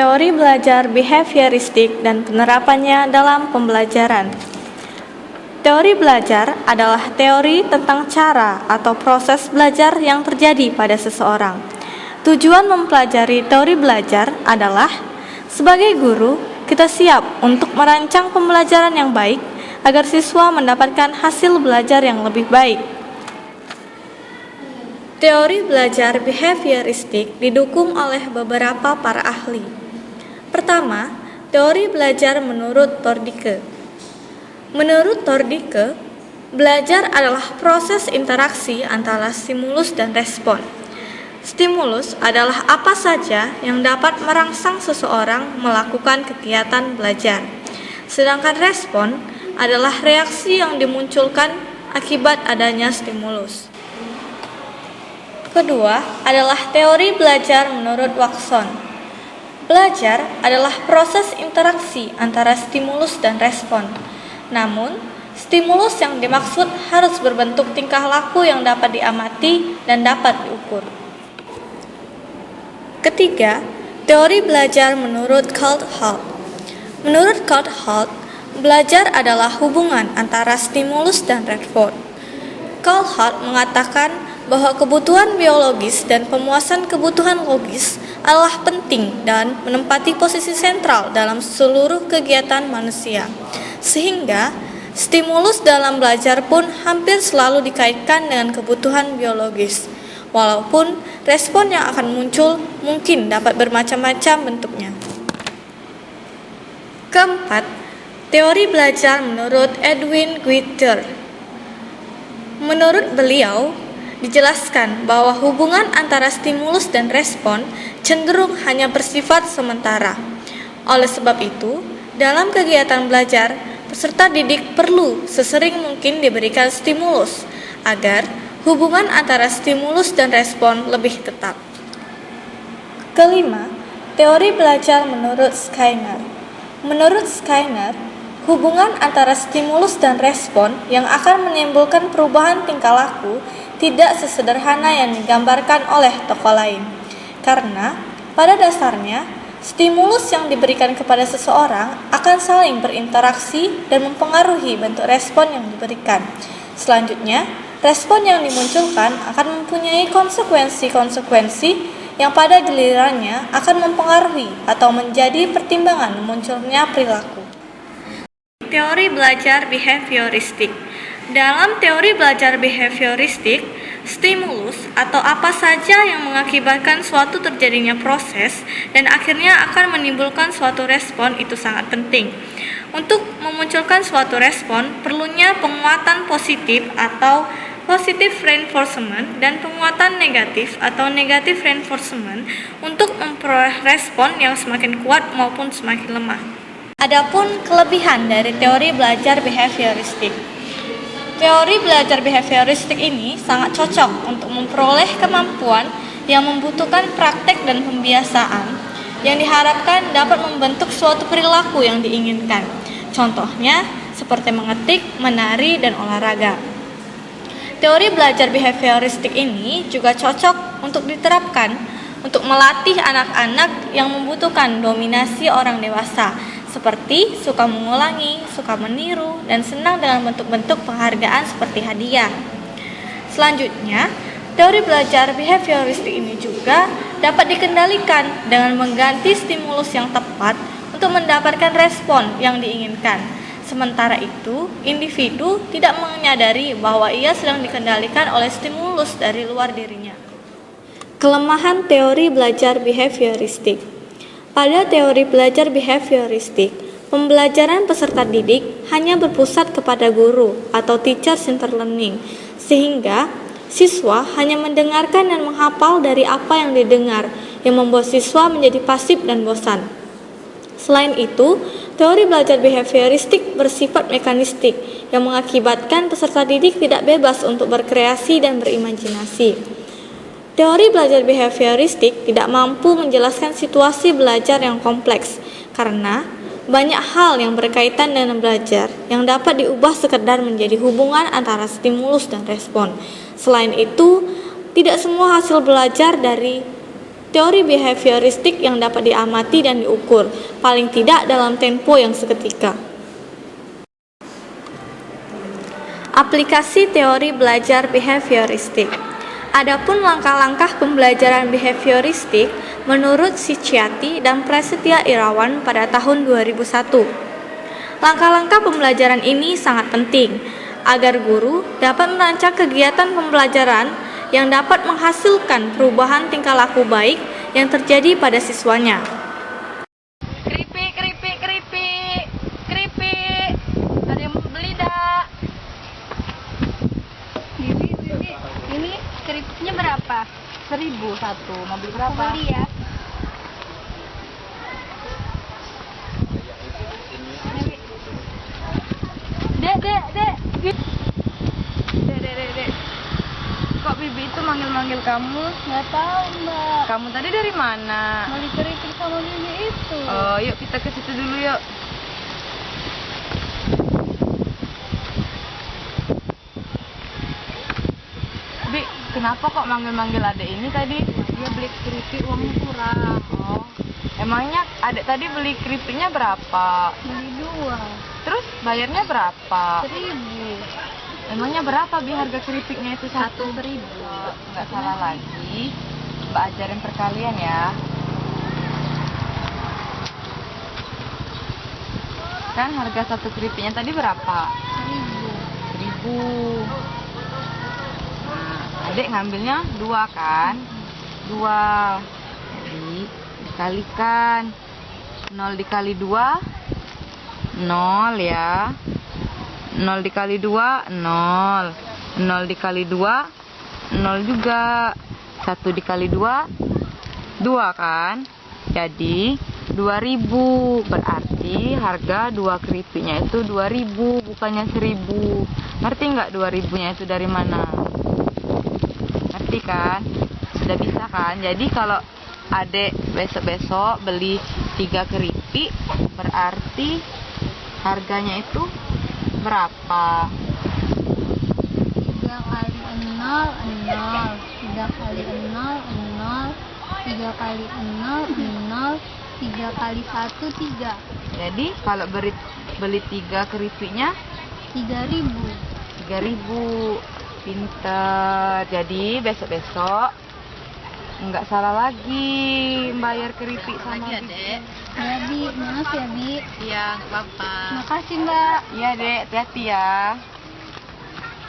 teori belajar behavioristik dan penerapannya dalam pembelajaran. Teori belajar adalah teori tentang cara atau proses belajar yang terjadi pada seseorang. Tujuan mempelajari teori belajar adalah, sebagai guru, kita siap untuk merancang pembelajaran yang baik agar siswa mendapatkan hasil belajar yang lebih baik. Teori belajar behavioristik didukung oleh beberapa para ahli. Pertama, teori belajar menurut Thorndike. Menurut Thorndike, belajar adalah proses interaksi antara stimulus dan respon. Stimulus adalah apa saja yang dapat merangsang seseorang melakukan kegiatan belajar. Sedangkan respon adalah reaksi yang dimunculkan akibat adanya stimulus. Kedua adalah teori belajar menurut Watson. Belajar adalah proses interaksi antara stimulus dan respon. Namun, stimulus yang dimaksud harus berbentuk tingkah laku yang dapat diamati dan dapat diukur. Ketiga, teori belajar menurut Coulthard. Menurut Coulthard, belajar adalah hubungan antara stimulus dan respon. Coulthard mengatakan bahwa kebutuhan biologis dan pemuasan kebutuhan logis adalah penting dan menempati posisi sentral dalam seluruh kegiatan manusia. Sehingga, stimulus dalam belajar pun hampir selalu dikaitkan dengan kebutuhan biologis. Walaupun respon yang akan muncul mungkin dapat bermacam-macam bentuknya. Keempat, teori belajar menurut Edwin Guither. Menurut beliau, dijelaskan bahwa hubungan antara stimulus dan respon cenderung hanya bersifat sementara. Oleh sebab itu, dalam kegiatan belajar, peserta didik perlu sesering mungkin diberikan stimulus agar hubungan antara stimulus dan respon lebih tetap. Kelima, teori belajar menurut Skinner. Menurut Skinner, hubungan antara stimulus dan respon yang akan menimbulkan perubahan tingkah laku tidak sesederhana yang digambarkan oleh tokoh lain. Karena pada dasarnya, stimulus yang diberikan kepada seseorang akan saling berinteraksi dan mempengaruhi bentuk respon yang diberikan. Selanjutnya, respon yang dimunculkan akan mempunyai konsekuensi-konsekuensi yang pada gilirannya akan mempengaruhi atau menjadi pertimbangan munculnya perilaku. Teori belajar behavioristik. Dalam teori belajar behavioristik, stimulus atau apa saja yang mengakibatkan suatu terjadinya proses dan akhirnya akan menimbulkan suatu respon itu sangat penting. Untuk memunculkan suatu respon, perlunya penguatan positif atau positive reinforcement dan penguatan negatif atau negative reinforcement untuk memperoleh respon yang semakin kuat maupun semakin lemah. Adapun kelebihan dari teori belajar behavioristik. Teori belajar behavioristik ini sangat cocok untuk memperoleh kemampuan yang membutuhkan praktek dan pembiasaan yang diharapkan dapat membentuk suatu perilaku yang diinginkan. Contohnya seperti mengetik, menari, dan olahraga. Teori belajar behavioristik ini juga cocok untuk diterapkan untuk melatih anak-anak yang membutuhkan dominasi orang dewasa, seperti suka mengulangi, suka meniru, dan senang dengan bentuk-bentuk penghargaan seperti hadiah. Selanjutnya, teori belajar behavioristik ini juga dapat dikendalikan dengan mengganti stimulus yang tepat untuk mendapatkan respon yang diinginkan. Sementara itu, individu tidak menyadari bahwa ia sedang dikendalikan oleh stimulus dari luar dirinya. Kelemahan teori belajar behavioristik. Pada teori belajar behavioristik, pembelajaran peserta didik hanya berpusat kepada guru atau teacher-centered learning, sehingga siswa hanya mendengarkan dan menghafal dari apa yang didengar, yang membuat siswa menjadi pasif dan bosan. Selain itu, teori belajar behavioristik bersifat mekanistik, yang mengakibatkan peserta didik tidak bebas untuk berkreasi dan berimajinasi. Teori belajar behavioristik tidak mampu menjelaskan situasi belajar yang kompleks karena banyak hal yang berkaitan dengan belajar yang dapat diubah sekedar menjadi hubungan antara stimulus dan respon. Selain itu, tidak semua hasil belajar dari teori behavioristik yang dapat diamati dan diukur, paling tidak dalam tempo yang seketika. Aplikasi teori belajar behavioristik. Adapun langkah-langkah pembelajaran behavioristik menurut Cicciati dan Prasetya Irawan pada tahun 2001. Langkah-langkah pembelajaran ini sangat penting agar guru dapat merancang kegiatan pembelajaran yang dapat menghasilkan perubahan tingkah laku baik yang terjadi pada siswanya. Keripik, keripik, keripik, keripik. Ada yang mau beli dak? Bibi, ini keripiknya berapa? 1.000 satu. Mau beli berapa? Mau beli ya. Dek. Dek. Kok Bibi itu manggil-manggil kamu? Nggak tahu, Mbak. Kamu tadi dari mana? Mau keripik sama Bibi itu. Oh, yuk kita ke situ dulu yuk. Bi, kenapa kok manggil-manggil adek ini tadi? Dia beli keripik uangnya kurang. Oh, emangnya adek tadi beli keripiknya berapa? Beli 2. Terus bayarnya berapa? 1.000. Emangnya berapa Bi harga keripiknya itu satu? 1.000. Nggak salah lagi. Mbak ajarin perkalian ya. Kan harga satu keripiknya tadi berapa? 1.000. 1.000. Nah, adek ngambilnya 2 kan? 2. Jadi dikalikan. 0 dikali 2 0 ya. 0 dikali 2 0. 0 dikali 2 0 juga. 1 dikali 2 2 kan? Jadi 2.000. Berarti harga 2 keripiknya itu 2.000, bukannya 1.000. Ngerti nggak 2.000-nya itu dari mana? Ngerti kan? Sudah bisa kan? Jadi kalau adek besok-besok beli 3 keripik, berarti harganya itu berapa? 3 kali 0, 0. 3 kali 0, 0. 3 kali 0, 0. 3 kali 1, 3. Jadi kalau beli 3 keripiknya 3.000. 3.000. Pinter. Jadi besok-besok nggak salah lagi bayar keripik sama Ya, Bibi. Bi. Maaf ya, Bi. Iya, nggak apa-apa. Makasih, Mbak. Iya dek, hati-hati ya.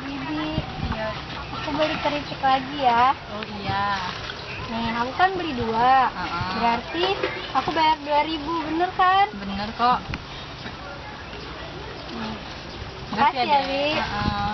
Bibi, aku beli keripik lagi ya. Oh iya. Nih, aku kan beli 2. Berarti aku bayar 2.000, bener kan? Bener kok. Makasih ya, Dek. Bi. Heeh.